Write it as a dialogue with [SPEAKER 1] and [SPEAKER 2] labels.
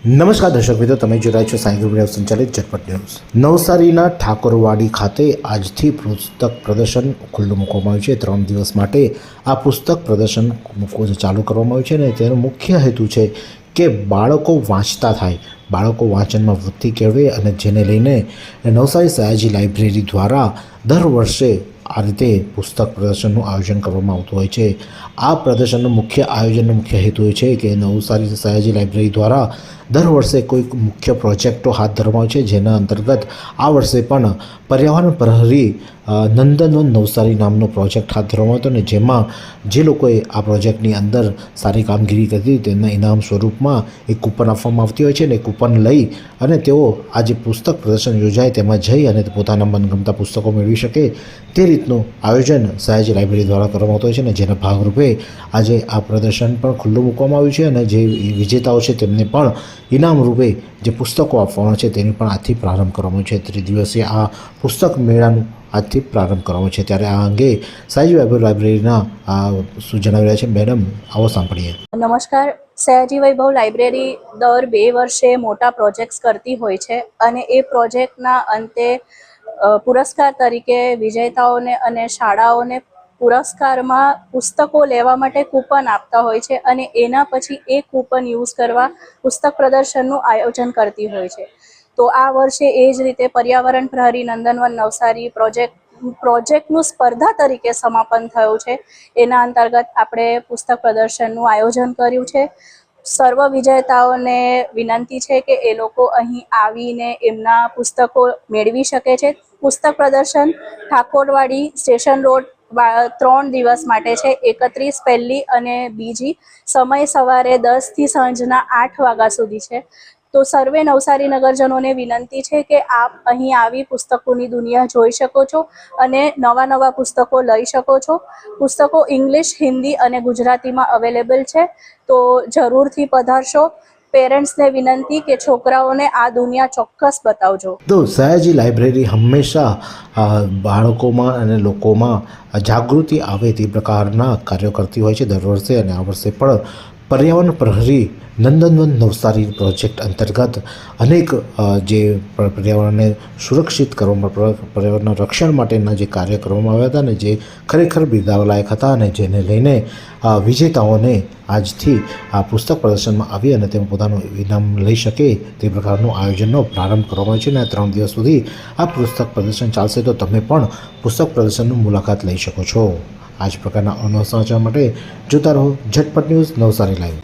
[SPEAKER 1] નમસ્કાર દર્શક મિત્રો, તમે જોઈ રહ્યા છો સાઈ ગ્રુપ સંચાલિત ઝટપટ ન્યૂઝ। નવસારીના ઠાકોરવાડી ખાતે આજથી પુસ્તક પ્રદર્શન ખુલ્લું મૂકવામાં આવ્યું છે। 3 દિવસ માટે આ પુસ્તક પ્રદર્શન ચાલુ કરવામાં આવ્યું છે અને તેનો મુખ્ય હેતુ છે કે બાળકો વાંચતા થાય, બાળકો વાંચનમાં વૃત્તિ કેળવે અને જેને લઈને નવસારી સયાજી લાઇબ્રેરી દ્વારા દર વર્ષે આ રીતે પુસ્તક પ્રદર્શનનું આયોજન કરવામાં આવતું હોય છે। આ પ્રદર્શનનો મુખ્ય આયોજનનો મુખ્ય હેતુ એ છે કે નવસારી સયાજી લાઇબ્રેરી દ્વારા દર વર્ષે કોઈ મુખ્ય પ્રોજેક્ટો હાથ ધરવામાં આવે છે, જેના અંતર્ગત આ વર્ષે પણ પર્યાવરણ પ્રહરી નંદનવન નવસારી નામનો પ્રોજેક્ટ હાથ ધરવામાં હતો અને જેમાં જે લોકોએ આ પ્રોજેક્ટની અંદર સારી કામગીરી કરી તેના ઇનામ સ્વરૂપમાં એક કૂપન આપવામાં આવતી હોય છે અને કૂપન લઈ અને તેઓ આ જે પુસ્તક પ્રદર્શન યોજાય તેમાં જઈ અને પોતાના મનગમતા પુસ્તકો મેળવી શકે તે રીતનું આયોજન સયાજી લાઇબ્રેરી દ્વારા કરવામાં આવતું હોય છે અને જેના ભાગરૂપે આજે આ પ્રદર્શન પણ ખુલ્લું મૂકવામાં આવ્યું છે અને જે વિજેતાઓ છે તેમને પણ ઇનામ રૂપે જે પુસ્તકો આપવાના છે તેની પણ આજથી પ્રારંભ કરવામાં છે। 3 દિવસીય આ પુસ્તક મેળાનું આજથી પ્રારંભ કરવામાં છે, ત્યારે આ અંગે સયાજી લાઇબ્રેરીના શું જણાવી રહ્યા છે મેડમ, આવો સાંભળીએ।
[SPEAKER 2] નમસ્કાર। સયાજી વૈભવ લાઇબ્રેરી દર 2 વર્ષે મોટા પ્રોજેક્ટ્સ કરતી હોય છે અને એ પ્રોજેક્ટના અંતે પુરસ્કાર તરીકે વિજેતાઓને અને શાળાઓને પુરસ્કારમાં પુસ્તકો લેવા માટે કૂપન આપતા હોય છે અને એના પછી એ કૂપન યુઝ કરવા પુસ્તક પ્રદર્શનનું આયોજન કરતી હોય છે। તો આ વર્ષે એ જ રીતે પર્યાવરણ પ્રહરી નંદનવન નવસારી પ્રોજેક્ટનું સ્પર્ધા તરીકે સમાપન થયું છે। એના અંતર્ગત આપણે પુસ્તક પ્રદર્શનનું આયોજન કર્યું છે। સર્વ વિજેતાઓને વિનંતી છે કે એ લોકો અહીં આવીને એમના પુસ્તકો મેળવી શકે છે। પુસ્તક પ્રદર્શન ઠાકોરવાડી સ્ટેશન રોડ 3 દિવસ માટે છે, 31 પહેલી અને બીજી, સમય સવારે 10 થી સાંજના 8 વાગ્યા સુધી છે। તો સર્વે નવસારી નગરજનોને વિનંતી છે કે આપ અહીં આવી પુસ્તકોની દુનિયા જોઈ શકો છો અને નવા પુસ્તકો લઈ શકો છો। પુસ્તકો ઇંગ્લિશ, હિન્દી અને ગુજરાતીમાં અવેલેબલ છે, તો જરૂરથી પધારશો। પેરેન્ટ્સને વિનંતી કે છોકરાઓને આ દુનિયા ચોક્કસ બતાવજો।
[SPEAKER 1] તો સયાજી લાઇબ્રેરી હંમેશા બાળકોમાં અને લોકોમાં જાગૃતિ આવે તે પ્રકારના કાર્યો કરતી હોય છે દર વર્ષે, અને આ વર્ષે પણ પર્યાવરણ પ્રહરી નંદનવન નવસારી પ્રોજેક્ટ અંતર્ગત અનેક જે પર્યાવરણને સુરક્ષિત કરવામાં, પર્યાવરણના રક્ષણ માટેના જે કાર્ય કરવામાં આવ્યા હતા અને જે ખરેખર બિરદાવલાયક હતા અને જેને લઈને વિજેતાઓને આજથી આ પુસ્તક પ્રદર્શનમાં આવી અને તેમાં પોતાનું ઇનામ લઈ શકે તે પ્રકારનું આયોજનનો પ્રારંભ કરવામાં આવ્યો છે અને 3 દિવસ સુધી આ પુસ્તક પ્રદર્શન ચાલશે, તો તમે પણ પુસ્તક પ્રદર્શનની મુલાકાત લઈ શકો છો। આ જ પ્રકારના અનોખા સમાચાર માટે જોતા રહો ઝટપટ ન્યૂઝ નવસારી લાઈવ।